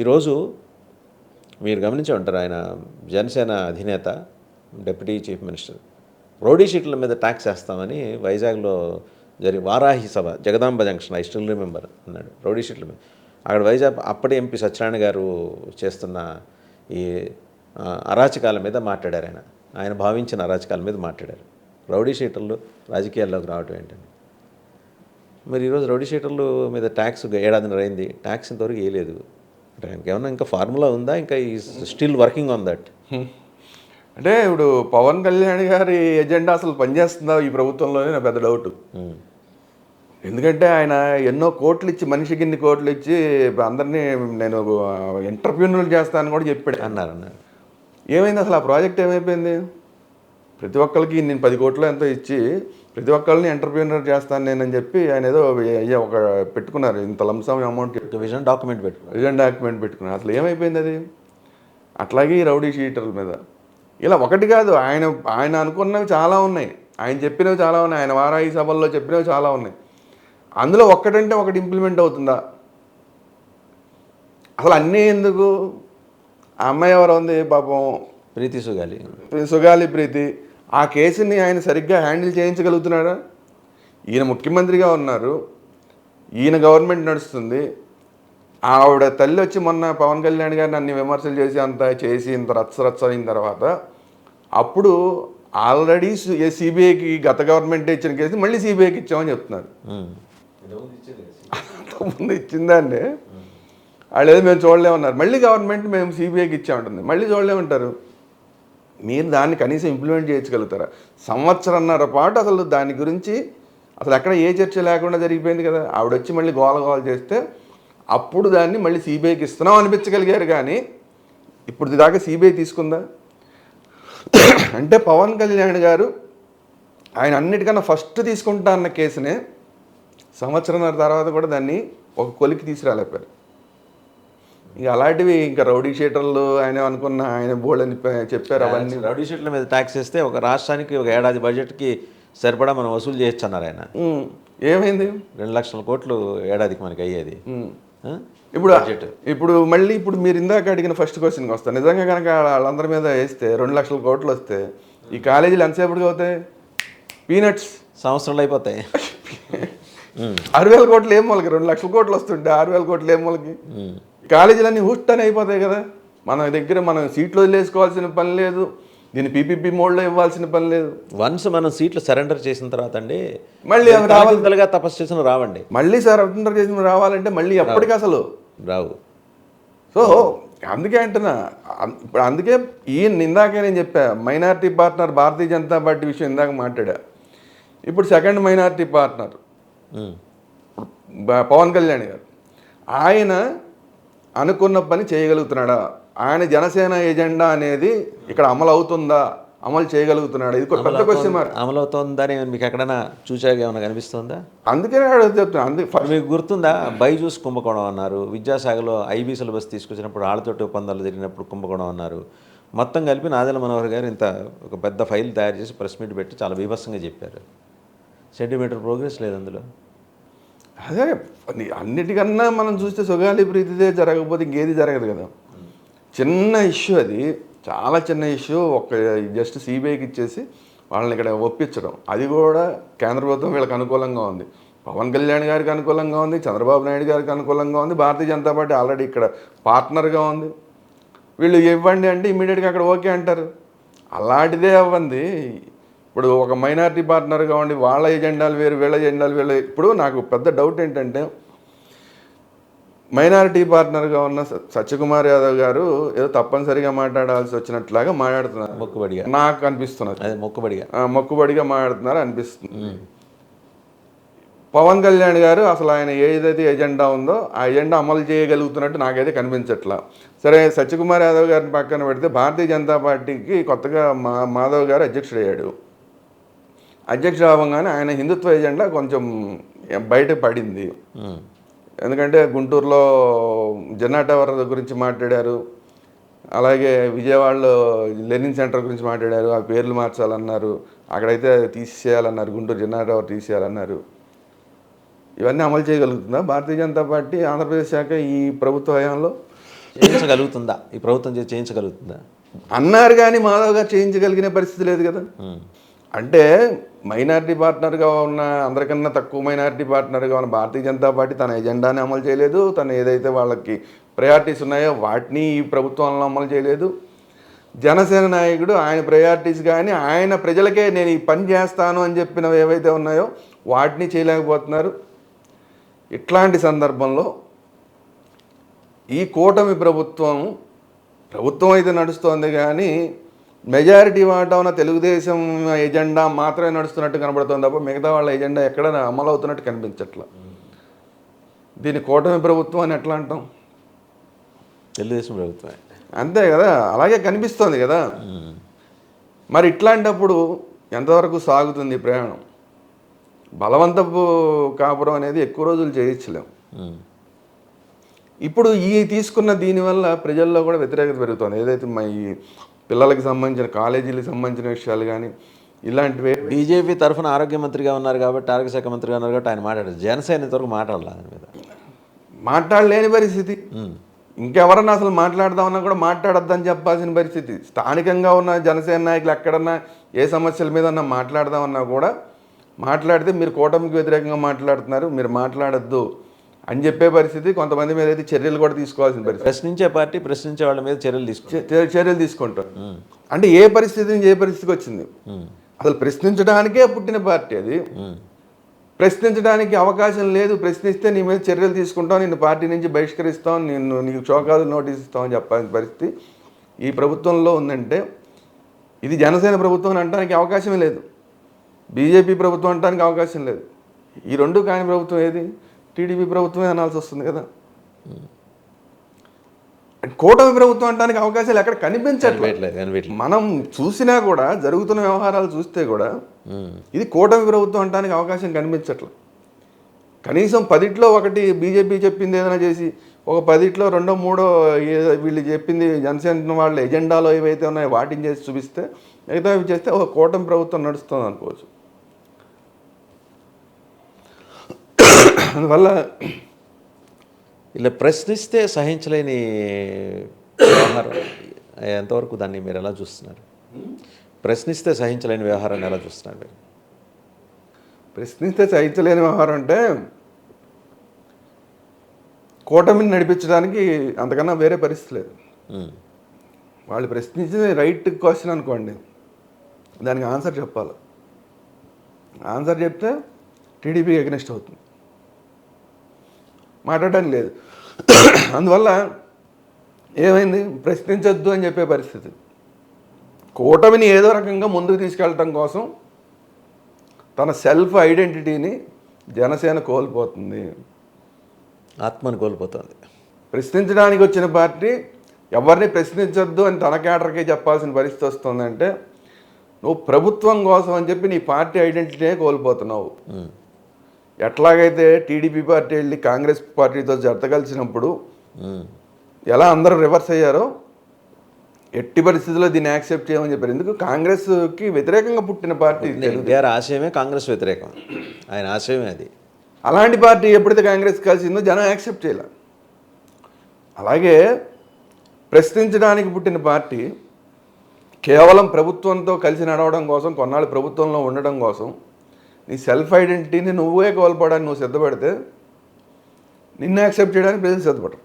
ఈరోజు మీరు గమనించి ఉంటారు, ఆయన జనసేన అధినేత, డిప్యూటీ చీఫ్ మినిస్టర్ రౌడీ షీట్ల మీద ట్యాక్స్ వేస్తామని వైజాగ్లో వారాహి సభ, Jagadamba junction, I still remember అన్నాడు. రౌడీ షీట్ల మీద అక్కడ వైజాగ్ అప్పటి ఎంపీ సత్యనారాయణ గారు చేస్తున్న ఈ అరాచకాల మీద మాట్లాడారు. ఆయన భావించిన అరాచకాల మీద మాట్లాడారు. రౌడీ షీటర్లు రాజకీయాల్లోకి రావటం ఏంటండి? మరి ఈరోజు రౌడీ షీటర్లు మీద ట్యాక్స్ ఏడాదిన్నర అయింది, ట్యాక్స్ ఇంతవరకు వేయలేదు. అంటే ఆయనకి ఏమన్నా ఇంకా ఫార్ములా ఉందా? ఇంకా ఈ స్టిల్ వర్కింగ్ ఆన్ దట్? అంటే ఇప్పుడు పవన్ కళ్యాణ్ గారి ఎజెండా అసలు పనిచేస్తుందా ఈ ప్రభుత్వంలోనే నా పెద్ద డౌట్. ఎందుకంటే ఆయన ఎన్నో కోట్లు ఇచ్చి, మనిషికి ఇన్ని కోట్లు ఇచ్చి అందరినీ నేను ఎంటర్ప్రీనర్లు చేస్తానని కూడా చెప్పాడు. అన్నారు. ఏమైంది అసలు? ఆ ప్రాజెక్ట్ ఏమైపోయింది? ప్రతి ఒక్కరికి నేను 10 కోట్లు ఎంతో ఇచ్చి ప్రతి ఒక్కరిని ఎంటర్ప్రీనర్ చేస్తాను నేనని చెప్పి ఆయన ఏదో ఒక పెట్టుకున్నారు, ఇంత లంసమ్ అమౌంట్ విజన్ డాక్యుమెంట్ పెట్టుకున్నారు. అసలు ఏమైపోయింది అది? అట్లాగే ఈ రౌడీ షీటర్ల మీద ఇలా ఒకటి కాదు, ఆయన అనుకున్నవి చాలా ఉన్నాయి, ఆయన చెప్పినవి చాలా ఉన్నాయి, ఆయన వారాహి సభల్లో చెప్పినవి చాలా ఉన్నాయి. అందులో ఒక్కటంటే ఒకటి ఇంప్లిమెంట్ అవుతుందా? అసలు అన్నీ ఎందుకు? ఆ అమ్మాయి ఎవరు ఉంది పాపం, సుగాలి ప్రీతి. ఆ కేసుని ఆయన సరిగ్గా హ్యాండిల్ చేయించగలుగుతున్నాడా? ఈయన ముఖ్యమంత్రిగా ఉన్నారు, ఈయన గవర్నమెంట్ నడుస్తుంది. ఆవిడ తల్లి వచ్చి మొన్న పవన్ కళ్యాణ్ గారిని అన్ని విమర్శలు చేసి ఇంత రచ్చ అయిన తర్వాత అప్పుడు ఆల్రెడీ సిబిఐకి గత గవర్నమెంట్ ఇచ్చిన కేసు మళ్ళీ సిబిఐకి ఇచ్చామని చెప్తున్నారు. అంతకుముందు ఇచ్చిందండి, వాళ్ళు ఏదో మేము చూడలేమన్నారు. మళ్ళీ గవర్నమెంట్ మేము సిబిఐకి ఇచ్చామంటుంది, మళ్ళీ చూడలేమంటారు. మీరు దాన్ని కనీసం ఇంప్లిమెంట్ చేయగలుగుతారా? సంవత్సరంన్నర పాటు అసలు దాని గురించి అసలు ఎక్కడ ఏ చర్చ లేకుండా జరిగిపోయింది కదా. ఆవిడ వచ్చి మళ్ళీ గోల చేస్తే అప్పుడు దాన్ని మళ్ళీ సిబిఐకి ఇస్తున్నాం అనిపించగలిగారు. కానీ ఇప్పుడు దాకా సిబిఐ తీసుకుందా? అంటే పవన్ కళ్యాణ్ గారు ఆయన అన్నిటికన్నా ఫస్ట్ తీసుకుంటా అన్న కేసునే సంవత్సరంన్నర తర్వాత కూడా దాన్ని ఒక కొలికి తీసుకురాలేపారు. ఇక అలాంటివి ఇంకా రౌడీ షీటర్లు ఆయన అనుకున్న ఆయన బోల్డ్ అని చెప్పారు. అవన్నీ రౌడీ షీట్ల మీద ట్యాక్స్ వేస్తే ఒక రాష్ట్రానికి ఒక ఏడాది బడ్జెట్కి సరిపడా మనం వసూలు చేయొచ్చు అన్నారు ఆయన. ఏమైంది? 2 లక్షల కోట్లు ఏడాదికి మనకి అయ్యేది. ఇప్పుడు మళ్ళీ మీరు ఇందాక అడిగిన ఫస్ట్ క్వశ్చన్కి వస్తాను. నిజంగా కనుక వాళ్ళందరి మీద వేస్తే 2 లక్షల కోట్లు వస్తే ఈ కాలేజీలు ఎంతసేపటికి అవుతాయి? పీనట్స్. సంవత్సరాలు అయిపోతాయి. 6,000 కోట్లు ఏం మూలకి? 2 లక్షల కోట్లు వస్తుంటే 6,000 కోట్లు ఏం మూలకి? కాలేజీలన్నీ హుస్ట్ అయిపోతాయి కదా. మన దగ్గర మనం సీట్లు వదిలేసుకోవాల్సిన పని లేదు, దీన్ని పీపీపీ మోడ్లో ఇవ్వాల్సిన పని లేదు. వన్స్ మనం సీట్లు సరెండర్ చేసిన తర్వాత అండి మళ్ళీ రావాలిగా తపస్సు చేసిన రావండి. మళ్ళీ సరెండర్ చేసిన రావాలంటే మళ్ళీ ఎప్పటికీ అసలు రావు. సో అందుకే అంటున్నా, ఇప్పుడు అందుకే ఇందాకే నేను చెప్పా, మైనారిటీ పార్ట్నర్ భారతీయ జనతా పార్టీ విషయం ఇందాక మాట్లాడా. ఇప్పుడు second minority partner Pawan Kalyan garu. ఆయన అనుకున్న పని చేయగలుగుతున్నాడా? ఆయన జనసేన ఎజెండా అనేది ఇక్కడ అమలు అవుతుందా, అమలు చేయగలుగుతున్నాడా? ఇది పెద్ద క్వశ్చన్ మార్క్. అమలు అవుతుందని మీకు ఎక్కడైనా చూసాక ఏమైనా కనిపిస్తుందా? అందుకే చెప్తున్నా. మీకు గుర్తుందా, బైజూస్ కుంభకోణం అన్నారు, విద్యాశాఖలో ఐబీ సిలబస్ తీసుకొచ్చినప్పుడు వాళ్ళతోటి ఒప్పందాలు జరిగినప్పుడు కుంభకోణం అన్నారు. మొత్తం కలిపి నాదెళ్ల మనోహర్ గారు ఇంత ఒక పెద్ద ఫైల్ తయారు చేసి ప్రెస్ మీట్ పెట్టి చాలా బీభత్సంగా చెప్పారు. సెంటీమీటర్ ప్రోగ్రెస్ లేదు అందులో. అదే అన్నిటికన్నా మనం చూస్తే సుగాలి ప్రీతిదే జరగకపోతే ఇంకేది జరగదు కదా. చిన్న ఇష్యూ, అది చాలా చిన్న ఇష్యూ. జస్ట్ సిబిఐకి ఇచ్చేసి వాళ్ళని ఇక్కడ ఒప్పించడం, అది కూడా కేంద్ర ప్రభుత్వం వీళ్ళకి అనుకూలంగా ఉంది, పవన్ కళ్యాణ్ గారికి అనుకూలంగా ఉంది, చంద్రబాబు నాయుడు గారికి అనుకూలంగా ఉంది, భారతీయ జనతా పార్టీ ఆల్రెడీ ఇక్కడ పార్ట్నర్గా ఉంది. వీళ్ళు ఇవ్వండి అంటే ఇమ్మీడియట్గా అక్కడ ఓకే అంటారు. అలాంటిదే అవ్వండి. ఇప్పుడు ఒక మైనారిటీ పార్ట్నర్గా ఉండి వాళ్ళ ఎజెండాలు వేరు, వీళ్ళ ఎజెండాలు వీళ్ళ. ఇప్పుడు నాకు పెద్ద డౌట్ ఏంటంటే, మైనారిటీ పార్ట్నర్గా ఉన్న సత్యకుమార్ యాదవ్ గారు ఏదో తప్పనిసరిగా మాట్లాడాల్సి వచ్చినట్లాగా మాట్లాడుతున్నారు, మొక్కుబడిగా నాకు అనిపిస్తున్నది. అదే మొక్కుబడిగా మాట్లాడుతున్నారు అనిపిస్తుంది. పవన్ కళ్యాణ్ గారు అసలు ఆయన ఏదైతే ఎజెండా ఉందో ఆ ఎజెండా అమలు చేయగలుగుతున్నట్టు నాకైతే కనిపించట్లా. సరే, సత్యకుమార్ యాదవ్ గారిని పక్కన పెడితే భారతీయ జనతా పార్టీకి కొత్తగా మాధవ్ గారు అధ్యక్షుడయ్యాడు. అధ్యక్షుడు అవ్వగానే ఆయన హిందుత్వ ఎజెండా కొంచెం బయట పడింది. ఎందుకంటే గుంటూరులో జెన్నా టవర్ గురించి మాట్లాడారు, అలాగే విజయవాడలో లెర్నింగ్ సెంటర్ గురించి మాట్లాడారు. ఆ పేర్లు మార్చాలన్నారు, అక్కడైతే తీసేయాలన్నారు, గుంటూరు జెన్నా టవర్ తీసేయాలన్నారు. ఇవన్నీ అమలు చేయగలుగుతుందా భారతీయ జనతా పార్టీ ఆంధ్రప్రదేశ్ శాఖ ఈ ప్రభుత్వ హయాంలో? చేయించగలుగుతుందా? ఈ ప్రభుత్వం చేయించగలుగుతుందా? అన్నారు కానీ మాధవ్ గారు చేయించగలిగిన పరిస్థితి లేదు కదా. అంటే మైనారిటీ పార్ట్నర్గా ఉన్న, అందరికన్నా తక్కువ మైనారిటీ పార్ట్నర్గా ఉన్న భారతీయ జనతా పార్టీ తన ఎజెండాని అమలు చేయలేదు. తను ఏదైతే వాళ్ళకి ప్రయారిటీస్ ఉన్నాయో వాటిని ఈ ప్రభుత్వంలో అమలు చేయలేదు. జనసేన నాయకుడు ఆయన ప్రయారిటీస్ కానీ ఆయన ప్రజలకే నేను ఈ పని చేస్తాను అని చెప్పినవి ఏవైతే ఉన్నాయో వాటిని చేయలేకపోతున్నారు. ఇట్లాంటి సందర్భంలో ఈ కూటమి ప్రభుత్వం అయితే నడుస్తోంది కానీ మెజారిటీ వాటా ఉన్న తెలుగుదేశం ఎజెండా మాత్రమే నడుస్తున్నట్టు కనబడుతుంది తప్ప మిగతా వాళ్ళ ఎజెండా ఎక్కడ అమలు అవుతున్నట్టు కనిపించట్లా. దీన్ని కూటమి ప్రభుత్వం అని ఎట్లా అంటాం? తెలుగుదేశం ప్రభుత్వం అంతే కదా, అలాగే కనిపిస్తోంది కదా. మరి ఇట్లాంటప్పుడు ఎంతవరకు సాగుతుంది ప్రయాణం? బలవంతపు కాపురం అనేది ఎక్కువ రోజులు చేయించలేం. ఇప్పుడు ఈ తీసుకున్న దీనివల్ల ప్రజల్లో కూడా వ్యతిరేకత పెరుగుతుంది. ఏదైతే ఈ పిల్లలకి సంబంధించిన కాలేజీలకు సంబంధించిన విషయాలు కానీ ఇలాంటివి. బీజేపీ తరఫున ఆరోగ్య మంత్రిగా ఉన్నారు కాబట్టి, ఆరోగ్య శాఖ మంత్రిగా ఉన్నారు కాబట్టి ఆయన మాట్లాడారు. జనసేన ఇంతవరకు మాట్లాడాలి దాని మీద. మాట్లాడలేని పరిస్థితి. ఇంకెవరన్నా అసలు మాట్లాడదామన్నా కూడా మాట్లాడొద్దని చెప్పాల్సిన పరిస్థితి. స్థానికంగా ఉన్న జనసేన నాయకులు ఎక్కడన్నా ఏ సమస్యల మీద మాట్లాడదామన్నా కూడా మాట్లాడితే మీరు కూటమికి వ్యతిరేకంగా మాట్లాడుతున్నారు, మీరు మాట్లాడొద్దు అని చెప్పే పరిస్థితి. కొంతమంది మీద అయితే చర్యలు కూడా తీసుకోవాల్సిన పరిస్థితి. ప్రశ్నించే పార్టీ ప్రశ్నించే వాళ్ళ మీద చర్యలు తీసుకుంటారు. అంటే ఏ పరిస్థితి నుంచి ఏ పరిస్థితికి వచ్చింది? అసలు ప్రశ్నించడానికే పుట్టిన పార్టీ అది. ప్రశ్నించడానికి అవకాశం లేదు. ప్రశ్నిస్తే నీ మీద చర్యలు తీసుకుంటాం, నిన్ను పార్టీ నుంచి బహిష్కరిస్తాం, నీకు షోకాజు నోటీస్ ఇస్తామని చెప్పాల్సిన పరిస్థితి ఈ ప్రభుత్వంలో ఉందంటే ఇది జనసేన ప్రభుత్వం అనడానికి అవకాశమే లేదు. బీజేపీ ప్రభుత్వం అనడానికి అవకాశం లేదు. ఈ రెండు కాని ప్రభుత్వం ఏది? టీడీపీ ప్రభుత్వమే అనాల్సి వస్తుంది కదా. కూటమి ప్రభుత్వం అనడానికి అవకాశాలు ఎక్కడ కనిపించట్లేదు. మనం చూసినా కూడా జరుగుతున్న వ్యవహారాలు చూస్తే కూడా ఇది కూటమి ప్రభుత్వం అనడానికి అవకాశం కనిపించట్లేదు. కనీసం 10లో 1 బీజేపీ చెప్పింది ఏదైనా చేసి, ఒక 10లో 2, 3 వీళ్ళు చెప్పింది జనసేన వాళ్ళ ఎజెండాలో ఏవైతే ఉన్నాయో వాటిని చేసి చూపిస్తే, మిగతా చేస్తే ఒక కూటమి ప్రభుత్వం నడుస్తుంది అనుకోవచ్చు. అందువల్ల ఇలా ప్రశ్నిస్తే సహించలేని వ్యవహారం ఎంతవరకు దాన్ని మీరు ఎలా చూస్తున్నారు? ప్రశ్నిస్తే సహించలేని వ్యవహారాన్ని ఎలా చూస్తున్నారు మీరు? ప్రశ్నిస్తే సహించలేని వ్యవహారం అంటే కూటమిని నడిపించడానికి అంతకన్నా వేరే పరిస్థితి లేదు. వాళ్ళు ప్రశ్నించింది రైట్ క్వశ్చన్ అనుకోండి, దానికి ఆన్సర్ చెప్పాలి. ఆన్సర్ చెప్తే టీడీపీకి ఎగనెస్ట్ అవుతుంది, మాట్లాడడానికి లేదు. అందువల్ల ఏమైంది? ప్రశ్నించొద్దు అని చెప్పే పరిస్థితి. కూటమిని ఏదో రకంగా ముందుకు తీసుకెళ్ళటం కోసం తన సెల్ఫ్ ఐడెంటిటీని జనసేన కోల్పోతుంది, ఆత్మను కోల్పోతుంది. ప్రశ్నించడానికి వచ్చిన పార్టీ ఎవరిని ప్రశ్నించొద్దు అని తన కేటర్కే చెప్పాల్సిన పరిస్థితి వస్తుందంటే నువ్వు ప్రభుత్వం కోసం అని చెప్పి నీ పార్టీ ఐడెంటిటీనే కోల్పోతున్నావు. ఎట్లాగైతే టీడీపీ పార్టీ వెళ్ళి కాంగ్రెస్ పార్టీతో జత కలిసినప్పుడు ఎలా అందరూ రివర్స్ అయ్యారో, ఎట్టి పరిస్థితుల్లో దీన్ని యాక్సెప్ట్ చేయమని చెప్పారు. ఎందుకు? కాంగ్రెస్కి వ్యతిరేకంగా పుట్టిన పార్టీ. ఎన్టీఆర్ ఆశయమే కాంగ్రెస్ వ్యతిరేకం, ఆయన ఆశయమే అది. అలాంటి పార్టీ ఎప్పుడైతే కాంగ్రెస్ కలిసిందో జనం యాక్సెప్ట్ చేయాలి. అలాగే ప్రశ్నించడానికి పుట్టిన పార్టీ కేవలం ప్రభుత్వంతో కలిసి నడవడం కోసం, కొన్నాళ్ళు ప్రభుత్వంలో ఉండడం కోసం నీ సెల్ఫ్ ఐడెంటిటీని నువ్వే కోల్పోవడానికి నువ్వు సిద్ధపడితే నిన్ను యాక్సెప్ట్ చేయడానికి ప్రజలు సిద్ధపడరు.